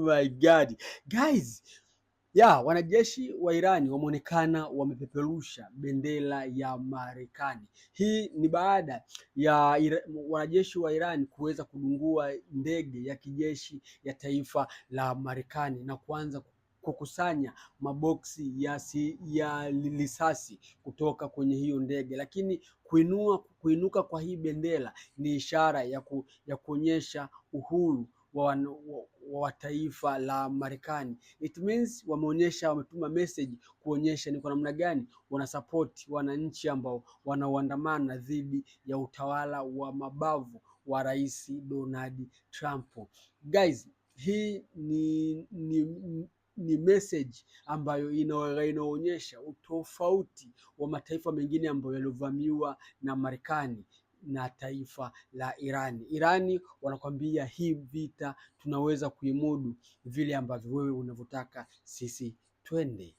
my God. Guys, wanajeshi wa Irani wameonekana wamepeperusha bendera ya Marekani. Hii ni baada ya wanajeshi wa Irani kuweza kudungua ndege ya kijeshi ya taifa la Marekani na kuanza kukusanya maboksi ya risasi kutoka kwenye hiyo ndege, lakini kuinuka kwa hii bendera ni ishara ya kuonyesha uhuru wa taifa la Marekani. It means wametuma message kuonyesha ni kwa namna gani wanasupport wananchi ambao wanaoandamana dhidi ya utawala wa mabavu wa Rais Donald Trump. Guys, hii ni message ambayo inaonyesha utofauti wa mataifa mengine ambayo yaliyovamiwa na Marekani na taifa la Irani. Irani wanakwambia hii vita tunaweza kuimudu vile ambavyo wewe unavyotaka sisi twende.